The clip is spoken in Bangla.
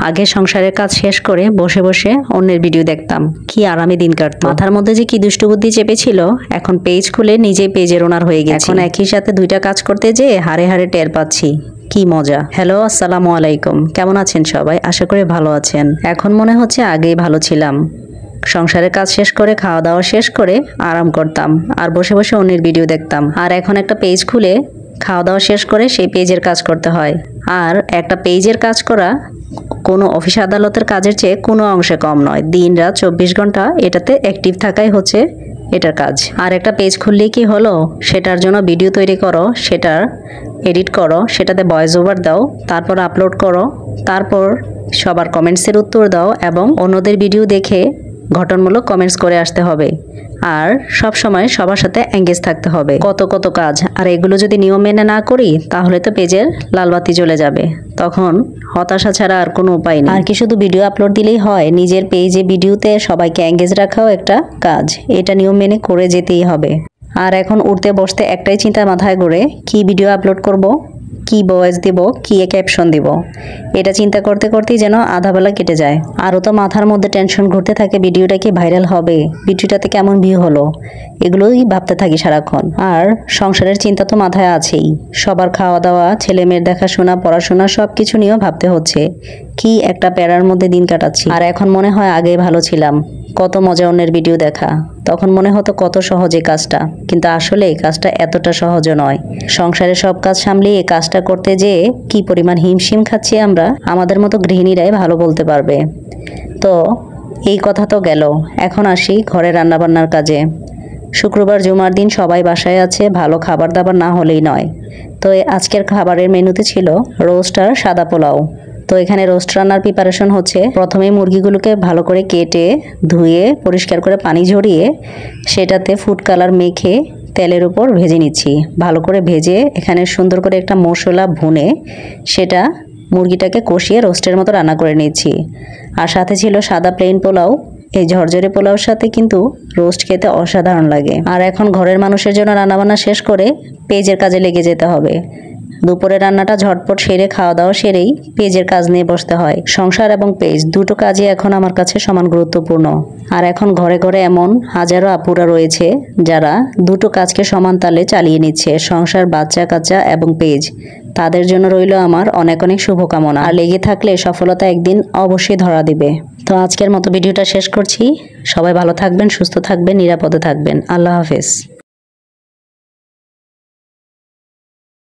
আগে সংসারের কাজ শেষ করে বসে বসে অন্যের ভিডিও দেখতাম, কি আরামে দিন কাটতো। মাথার মধ্যে যে কি দুষ্টু বুদ্ধি চেপেছিল, এখন পেজ খুলে নিজেই পেজের ওনার হয়ে গেছে। এখন একই সাথে দুইটা কাজ করতে যেয়ে হাড়ে হাড়ে টের পাচ্ছি, কি মজা। হ্যালো, আসসালামু আলাইকুম, কেমন আছেন সবাই? আশা করি ভালো আছেন। এখন মনে হচ্ছে আগেই ভালো ছিলাম। সংসারের কাজ শেষ করে খাওয়া দাওয়া শেষ করে আরাম করতাম আর বসে বসে অন্যের ভিডিও দেখতাম। আর এখন একটা পেজ খুলে খাওয়া দাওয়া শেষ করে সেই পেজের কাজ করতে হয়। আর একটা পেজের কাজ করা কোনো অফিস আদালতের কাজের চেয়ে কোনো অংশে কম নয়। দিন রাত 24 ঘন্টা এটাতে অ্যাক্টিভ থাকাই হচ্ছে এটার কাজ। আর একটা পেজ খুললেই কি হলো, সেটার জন্য ভিডিও তৈরি করো, সেটার এডিট করো, সেটাতে ভয়েস ওভার দাও, তারপর আপলোড করো, তারপর সবার কমেন্টসের উত্তর দাও এবং অন্যদের ভিডিও দেখে গঠনমূলক কমেন্টস করে আসতে হবে। আর সব সময় সবার সাথে এঙ্গেজ থাকতে হবে। কত কত কাজ, আর এগুলো যদি নিয়ম মেনে না করি তাহলে তো পেজের লালবাতি জ্বলে যাবে। তখন হতাশা ছাড়া আর কোনো উপায় নেই। আর কি শুধু ভিডিও আপলোড দিলেই হয়? নিজের পেজে ভিডিওতে সবাইকে এঙ্গেজ রাখাও একটা কাজ। এটা নিয়ম মেনে করে যেতেই হবে। আর এখন উঠতে বসতে একটাই চিন্তা মাথায় ঘুরে, কি ভিডিও আপলোড করব, কি ভয়েস দিব, কি ক্যাপশন দিব। এটা চিন্তা করতে করতেই যেন আধা বেলা কেটে যায়। আরও তো মাথার মধ্যে টেনশন ঘুরতে থাকে, ভিডিওটা কি ভাইরাল হবে, ভিডিওটাতে কেমন ভিউ হলো, এগুলোই ভাবতে থাকি সারাক্ষণ। আর সংসারের চিন্তা তো মাথায় আছেই, সবার খাওয়া দাওয়া, ছেলে মেয়ের দেখাশোনা, পড়াশোনা সব কিছু নিয়েও ভাবতে হচ্ছে। কি একটা প্যারার মধ্যে দিন কাটাচ্ছি। আর এখন মনে হয় আগেই ভালো ছিলাম। কত মজা অন্যের ভিডিও দেখা, তখন মনে হতো কত সহজে কাজটা, কিন্তু আসলে এই কাজটা এতটা সহজও নয়। সংসারের সব কাজ সামলিয়ে এই কাজটা করতে যেয়ে কি পরিমাণ হিমশিম খাচ্ছি আমরা, আমাদের মতো গৃহিণীরাই ভালো বলতে পারবে। তো এই কথা তো গেল, এখন আসি ঘরে রান্নাবান্নার কাজে। শুক্রবার জুমার দিন সবাই বাসায় আছে, ভালো খাবার দাবার না হলেই নয়। তো আজকের খাবারের মেনুতে ছিল রোস্ট আর সাদা পোলাও। তো এখানে রোস্ট রান্নার প্রিপারেশন হচ্ছে, প্রথমেই মুরগিগুলোকে ভালো করে কেটে ধুয়ে পরিষ্কার করে পানি ঝরিয়ে সেটাতে ফুড কালার মেখে তেলের উপর ভেজে নিচ্ছি। ভালো করে ভেজে এখানে সুন্দর করে একটা মশলা ভুনে সেটা মুরগিটাকে কষিয়ে রোস্টের মতো রান্না করে নিচ্ছি। আর সাথে ছিল সাদা প্লেন পোলাও। এই ঝরঝরে পোলাওর সাথে কিন্তু রোস্ট খেতে অসাধারণ লাগে। আর এখন ঘরের মানুষের জন্য রান্নাবান্না শেষ করে পেজের কাজে লেগে যেতে হবে। দুপুরে রান্নাটা ঝটপট সেরে খাওয়া দাওয়া সেরেই পেজের কাজ নিয়ে বসতে হয়। সংসার এবং পেজ দুটো কাজই এখন আমার কাছে সমান গুরুত্বপূর্ণ। আর এখন ঘরে ঘরে এমন হাজারো আপুরা রয়েছে যারা দুটো কাজকে সমান তালে চালিয়ে নিচ্ছে, সংসার, বাচ্চা কাচ্চা এবং পেজ। তাদের জন্য রইল আমার অনেক অনেক শুভকামনা। আর লেগে থাকলে সফলতা একদিন অবশ্যই ধরা দিবে। তো আজকের মতো ভিডিওটা শেষ করছি। সবাই ভালো থাকবেন, সুস্থ থাকবেন, নিরাপদে থাকবেন। আল্লাহ হাফেজ।